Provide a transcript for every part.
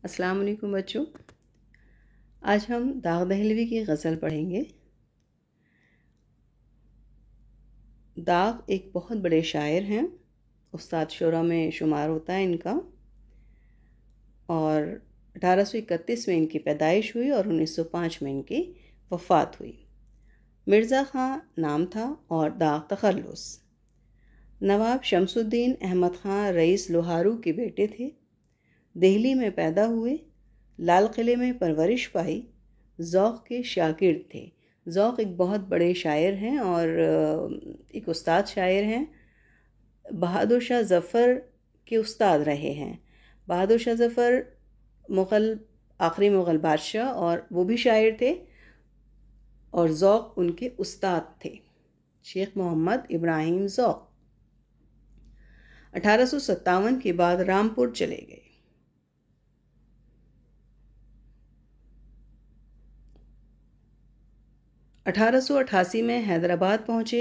अस्सलाम वालेकुम बच्चों। आज हम दाग दहलवी की गज़ल पढ़ेंगे। दाग एक बहुत बड़े शायर हैं, उस्ताद शुरा में शुमार होता है इनका, और 1831 में इनकी पैदाइश हुई और 1905 में इनकी वफ़ात हुई। मिर्ज़ा ख़ां नाम था और दाग तख़ल्लुस। नवाब शमसुद्दीन अहमद ख़ां रईस लोहारू के बेटे थे। दिल्ली में पैदा हुए, लाल किले में परवरिश पाई, ज़ौक़ के शागिर्द थे। ज़ौक़ एक बहुत बड़े शायर हैं और एक उस्ताद शायर हैं। बहादुर शाह ज़फ़र के उस्ताद रहे हैं। बहादुर शाह ज़फ़र आखिरी मुग़ल बादशाह, और वो भी शायर थे, और ज़ौक़ उनके उस्ताद थे, शेख मोहम्मद इब्राहिम ज़ौक़। 1857 के बाद रामपुर चले गए। 1888 में हैदराबाद पहुँचे।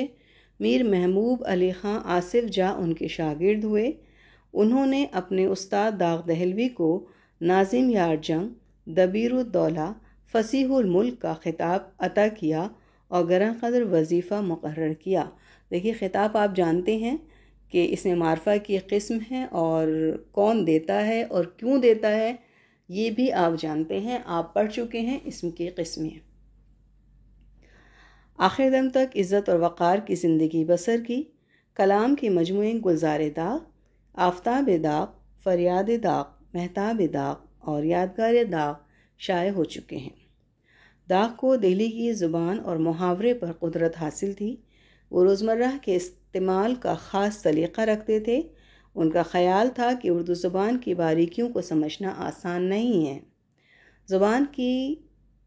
मीर महबूब अली ख़ां आसिफ जा उनके शागिर्द हुए। उन्होंने अपने उस्ताद दाग दहलवी को नाज़िम यार जंग, दबीरुद्दौला, फ़सीहुल मुल्क का ख़िताब अता किया और गरं क़द्र वजीफ़ा मुक़र्रर किया। देखिए, ख़िताब आप जानते हैं कि इसमें मार्फा की क़िस्म है और कौन देता है और क्यों देता है ये भी आप जानते हैं, आप पढ़ चुके हैं इसम की क़िस्में। आखिर दम तक इज़्ज़त और वक़ार की ज़िंदगी बसर की। कलाम के मजमूए गुलज़ार दाग, आफ़ताब दाग, फ़रियाद दाग, महताब दाग और यादगार दाग शाये हो चुके हैं। दाग को दिल्ली की ज़ुबान और मुहावरे पर क़ुदरत हासिल थी। वो रोज़मर्रा के इस्तेमाल का ख़ास सलीक़ा रखते थे। उनका ख़याल था कि उर्दू ज़ुबान की बारीकियों को समझना आसान नहीं है।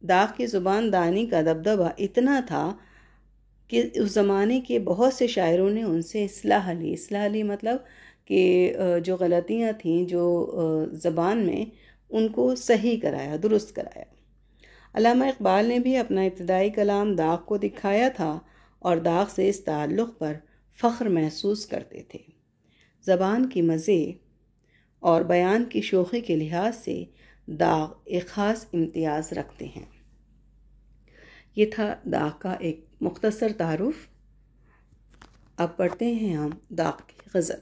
दाग की ज़ुबान दानी का दबदबा इतना था कि उस ज़माने के बहुत से शायरों ने उनसे इस्लाह ली मतलब कि जो गलतियाँ थीं जो ज़बान में, उनको सही कराया, दुरुस्त कराया। अल्लामा इक़बाल ने भी अपना इब्तिदाई कलाम दाग को दिखाया था और दाग से इस ताल्लुक़ पर फ़ख्र महसूस करते थे। ज़बान की मज़े और बयान की शोख़ी के लिहाज से दाग एक ख़ास इम्तियाज़ रखते हैं। ये था दाग का एक मुख्तसर तारुफ। अब पढ़ते हैं हम दाग की गज़ल।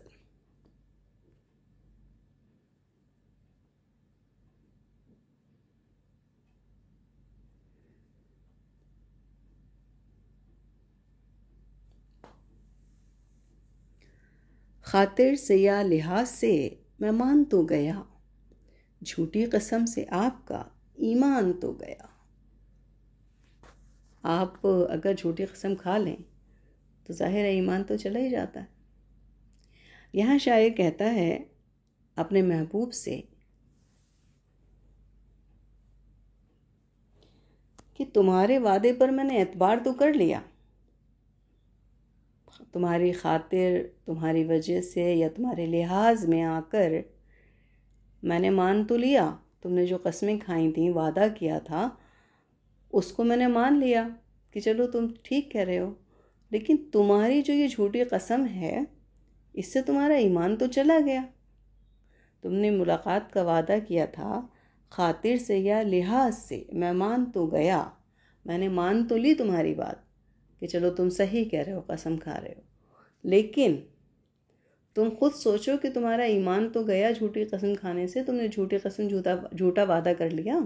खातिर से या लिहाज से मैं मान तो गया, झूठी कसम से आपका ईमान तो गया। आप अगर झूठी कसम खा लें तो ज़ाहिर है ईमान तो चला ही जाता है। यहाँ शायर कहता है अपने महबूब से कि तुम्हारे वादे पर मैंने एतबार तो कर लिया, तुम्हारी खातिर, तुम्हारी वजह से या तुम्हारे लिहाज में आकर मैंने मान तो लिया। तुमने जो कस्में खाई थी, वादा किया था, उसको मैंने मान लिया कि चलो तुम ठीक कह रहे हो, लेकिन तुम्हारी जो ये झूठी कसम है, इससे तुम्हारा ईमान तो चला गया। तुमने मुलाकात का वादा किया था, खातिर से या लिहाज से मैं मान तो गया, मैंने मान तो ली तुम्हारी बात कि चलो तुम सही कह रहे हो, कसम खा रहे हो, लेकिन तुम खुद सोचो कि तुम्हारा ईमान तो गया झूठी कसम खाने से। तुमने झूठी कसम, झूठा वादा कर लिया,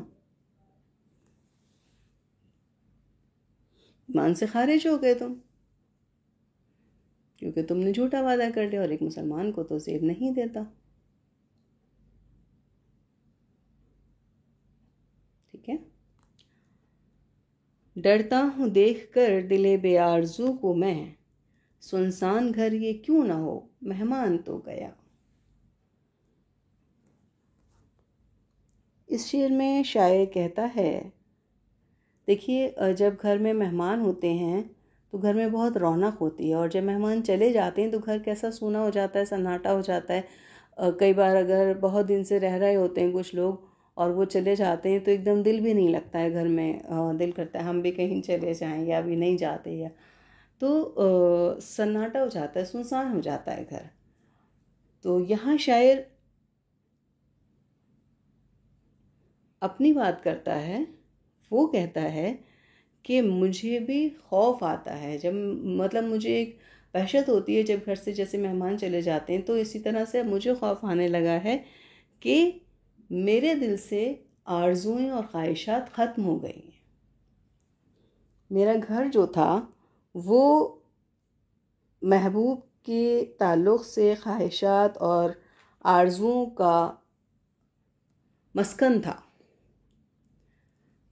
ईमान से खारिज हो गए तुम, क्योंकि तुमने झूठा वादा कर लिया और एक मुसलमान को तो ज़ेब नहीं देता। ठीक है। डरता हूँ देख कर दिले बेआरज़ू को मैं, सुनसान घर ये क्यों ना हो, मेहमान तो गया। इस शेर में शायर कहता है, देखिए, जब घर में मेहमान होते हैं तो घर में बहुत रौनक होती है, और जब मेहमान चले जाते हैं तो घर कैसा सूना हो जाता है, सन्नाटा हो जाता है। कई बार अगर बहुत दिन से रह रहे होते हैं कुछ लोग और वो चले जाते हैं तो एकदम दिल भी नहीं लगता है घर में। दिल करता है हम भी कहीं चले जाएं, या अभी नहीं जाते, या तो सन्नाटा हो जाता है, सुनसान हो जाता है घर। तो यहाँ शायर अपनी बात करता है, वो कहता है कि मुझे भी खौफ आता है जब, मतलब मुझे एक वहशत होती है जब घर से जैसे मेहमान चले जाते हैं, तो इसी तरह से अब मुझे खौफ आने लगा है कि मेरे दिल से आरज़ुएं और ख्वाहिशात ख़त्म हो गई हैं। मेरा घर जो था वो महबूब के ताल्लुक़ से ख्वाहिशात और आरज़ुओं का मस्कन था।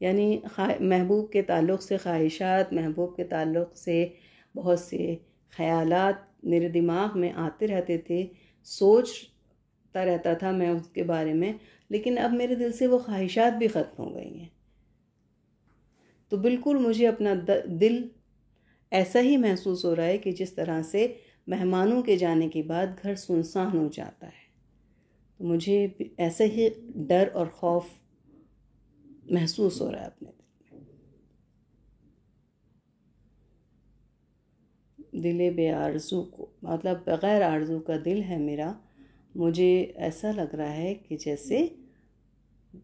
यानी महबूब के ताल्लुक़ से ख्वाहिशात, महबूब के ताल्लुक़ से बहुत से ख़यालात मेरे दिमाग में आते रहते थे, सोचता रहता था मैं उसके बारे में, लेकिन अब मेरे दिल से वो ख्वाहिशात भी ख़त्म हो गई हैं। तो बिल्कुल मुझे अपना दिल ऐसा ही महसूस हो रहा है कि जिस तरह से मेहमानों के जाने के बाद घर सुनसान हो जाता है। तो मुझे ऐसा ही डर और खौफ महसूस हो रहा है अपने दिले बे आरज़ू को, मतलब बग़ैर आरज़ू का दिल है मेरा। मुझे ऐसा लग रहा है कि जैसे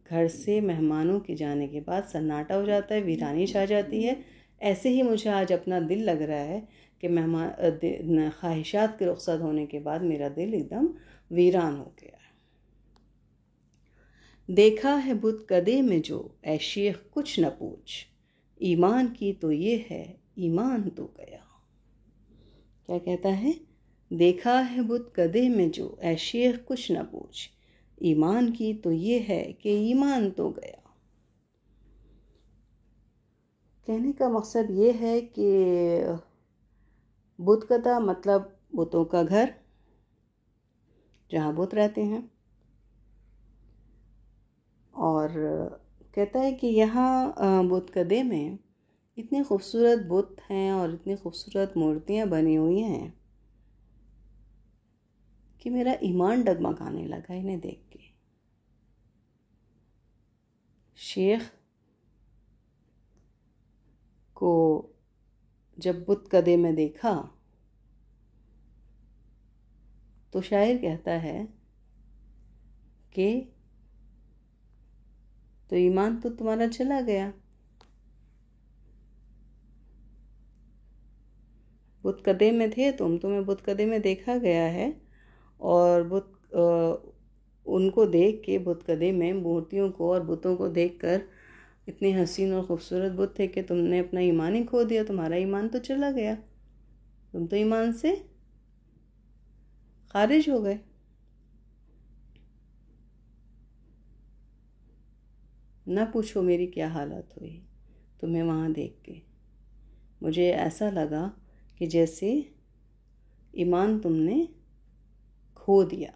घर से मेहमानों के जाने के बाद सन्नाटा हो जाता है, वीरानी छा जाती है। ऐसे ही मुझे आज अपना दिल लग रहा है कि मेहमान ख्वाहिशात के रुखसत होने के बाद मेरा दिल एकदम वीरान हो गया है। देखा है बुत कदे में जो, ऐ शेख कुछ न पूछ, ईमान की तो ये है, ईमान तो गया। क्या कहता है? देखा है बुत कदे में जो, ऐ शेख कुछ न पूछ, ईमान की तो ये है कि ईमान तो गया। कहने का मकसद ये है कि बुत कदा मतलब बुतों का घर, जहाँ बुत रहते हैं। और कहता है कि यहाँ बुतकदे में इतने खूबसूरत बुत हैं और इतनी खूबसूरत मूर्तियाँ बनी हुई हैं कि मेरा ईमान डगमगाने लगा इन्हें देख के। शेख को जब बुतकदे में देखा तो शायर कहता है कि तो ईमान तो तुम्हारा चला गया। बुतकदे में थे तुम्हें बुतकदे में देखा गया है, और उनको देख के, बुतकदे में मूर्तियों को और बुतों को देखकर इतने हसीन और ख़ूबसूरत बुत थे कि तुमने अपना ईमान ही खो दिया, तुम्हारा ईमान तो चला गया, तुम तो ईमान से खारिज हो गए। ना पूछो मेरी क्या हालत हुई तुम्हें वहाँ देख के। मुझे ऐसा लगा कि जैसे ईमान तुमने खो दिया।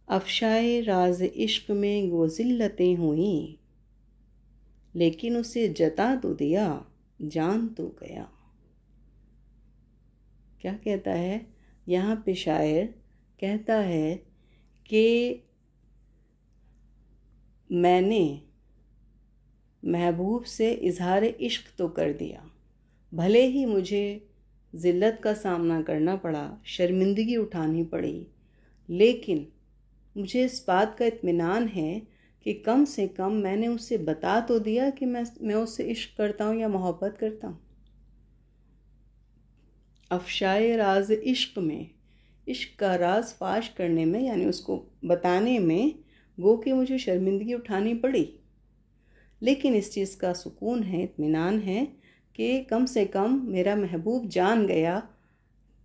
अफशाए राज इश्क में वो ज़िल्लतें हुईं, लेकिन उसे जता तो दिया, जान तो गया। क्या कहता है यहाँ पे शायर? कहता है कि मैंने महबूब से इजहार इश्क तो कर दिया, भले ही मुझे ज़िल्लत का सामना करना पड़ा, शर्मिंदगी उठानी पड़ी, लेकिन मुझे इस बात का इत्मीनान है कि कम से कम मैंने उसे बता तो दिया कि मैं उससे इश्क करता हूँ या मोहब्बत करता हूँ। अफशाए राज इश्क में, इश्क का राज फाश करने में, यानी उसको बताने में गो कि मुझे शर्मिंदगी उठानी पड़ी, लेकिन इस चीज़ का सुकून है, इत्मीनान है कि कम से कम मेरा महबूब जान गया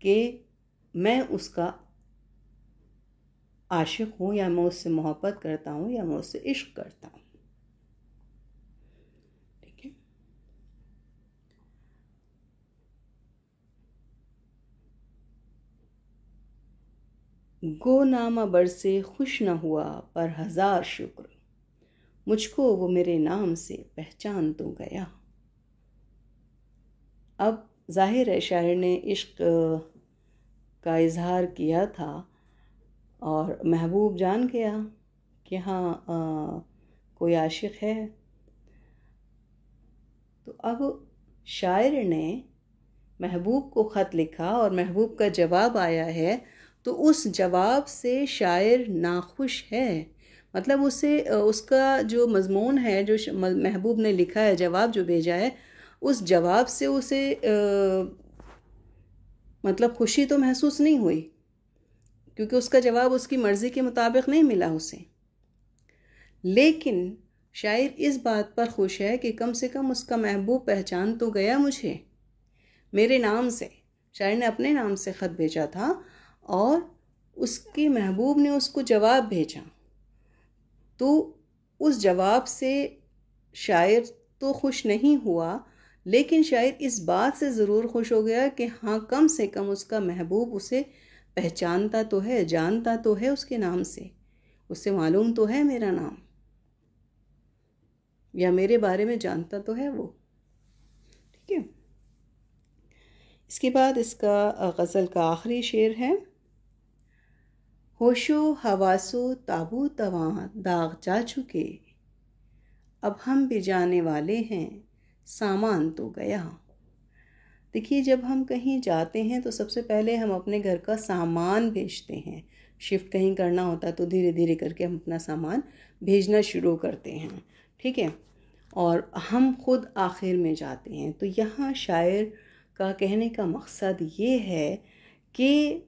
कि मैं उसका आशिक हूँ, या मैं उससे मोहब्बत करता हूँ, या मैं उससे इश्क करता हूँ। ठीक है। गो नामा बरसे खुश न हुआ पर हज़ार शुक्र, मुझको वो मेरे नाम से पहचान तो गया। अब जाहिर है शायर ने इश्क का इजहार किया था और महबूब जान गया कि हाँ कोई आशिक है। तो अब शायर ने महबूब को ख़त लिखा और महबूब का जवाब आया है, तो उस जवाब से शायर नाखुश है। मतलब उसे उसका जो मज़मून है, जो महबूब ने लिखा है, जवाब जो भेजा है, उस जवाब से उसे मतलब खुशी तो महसूस नहीं हुई, क्योंकि उसका जवाब उसकी मर्ज़ी के मुताबिक नहीं मिला उसे। लेकिन शायर इस बात पर खुश है कि कम से कम उसका महबूब पहचान तो गया मुझे मेरे नाम से। शायर ने अपने नाम से ख़त भेजा था और उसके महबूब ने उसको जवाब भेजा, तो उस जवाब से शायर तो खुश नहीं हुआ, लेकिन शायर इस बात से ज़रूर खुश हो गया कि हाँ, कम से कम उसका महबूब उसे पहचानता तो है, जानता तो है उसके नाम से, उससे मालूम तो है मेरा नाम, या मेरे बारे में जानता तो है वो। ठीक है। इसके बाद इसका गज़ल का आखिरी शेर है। होशो हवासो ताबू तवां दाग जा चुके, अब हम भी जाने वाले हैं, सामान तो गया। देखिए, जब हम कहीं जाते हैं तो सबसे पहले हम अपने घर का सामान भेजते हैं। शिफ्ट कहीं करना होता है तो धीरे धीरे करके हम अपना सामान भेजना शुरू करते हैं। ठीक है। और हम खुद आखिर में जाते हैं। तो यहाँ शायर का कहने का मकसद ये है कि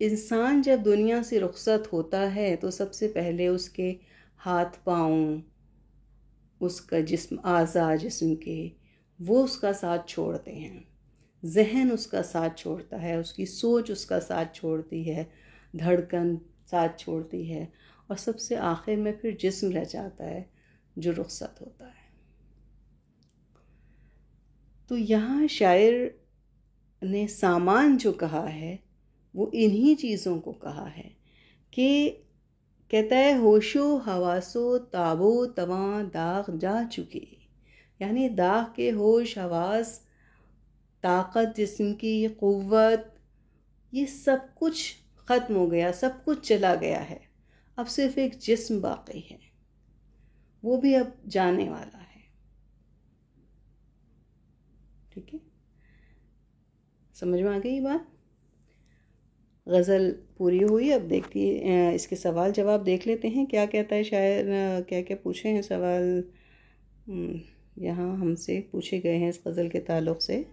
इंसान जब दुनिया से रुखसत होता है तो सबसे पहले उसके हाथ पाँव, उसका जिस्म, आज़ा जिस्म के, वो उसका साथ छोड़ते हैं। जहन उसका साथ छोड़ता है, उसकी सोच उसका साथ छोड़ती है, धड़कन साथ छोड़ती है, और सबसे आखिर में फिर जिस्म रह जाता है जो रुखसत होता है। तो यहाँ शायर ने सामान जो कहा है वो इन्हीं चीज़ों को कहा है कि कहता है होशो हवासो ताबो तवां दाग जा चुके, यानी दाग के होश, हवास, ताकत, जिस्म की क़ुव्वत, ये सब कुछ ख़त्म हो गया, सब कुछ चला गया है। अब सिर्फ एक जिस्म बाकी है, वो भी अब जाने वाला है। ठीक है, समझ में आ गई बात। गज़ल पूरी हुई। अब देखिए इसके सवाल जवाब देख लेते हैं, क्या कहता है शायर, क्या क्या पूछे हैं सवाल यहाँ हमसे पूछे गए हैं इस गज़ल के ताल्लुक़ से।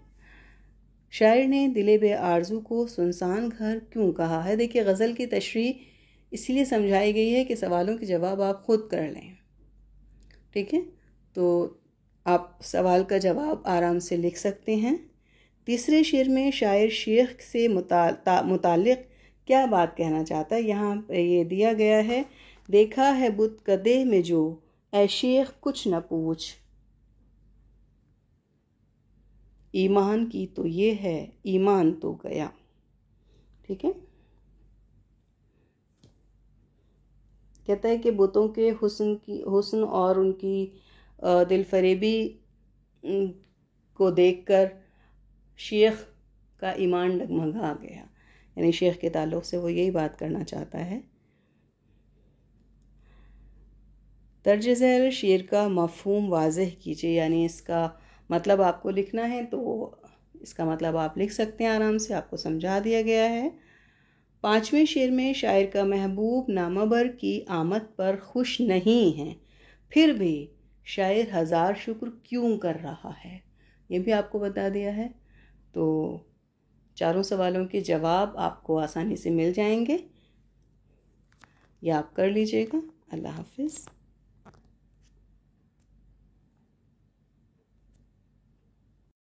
शायर ने दिले बे आरज़ू को सुनसान घर क्यों कहा है। देखिए, गज़ल की तशरीह इसलिए समझाई गई है कि सवालों के जवाब आप ख़ुद कर लें। ठीक है, तो आप सवाल का जवाब आराम से लिख सकते हैं। तीसरे शेर में शायर शेख से मुतालिक क्या बात कहना चाहता है, यहाँ ये दिया गया है। देखा है बुत कदे में जो, ऐ शेख कुछ न पूछ, ईमान की तो ये है, ईमान तो गया। ठीक है, कहता है कि बुतों के हुस्न और उनकी दिलफरेबी को देखकर शेख का ईमान डगमगा गया। यानी शेख के ताल्लुक़ से वो यही बात करना चाहता है। दर्ज झैल शेर का मफ़हूम वाज़ेह कीजिए, यानी इसका मतलब आपको लिखना है तो इसका मतलब आप लिख सकते हैं आराम से, आपको समझा दिया गया है। पाँचवें शेर में शायर का महबूब नामवर की आमद पर खुश नहीं है, फिर भी शायर हज़ार शुक्र क्यों कर रहा है, ये भी आपको बता दिया है। तो चारों सवालों के जवाब आपको आसानी से मिल जाएंगे, या आप कर लीजिएगा। अल्लाह हाफ़िज़।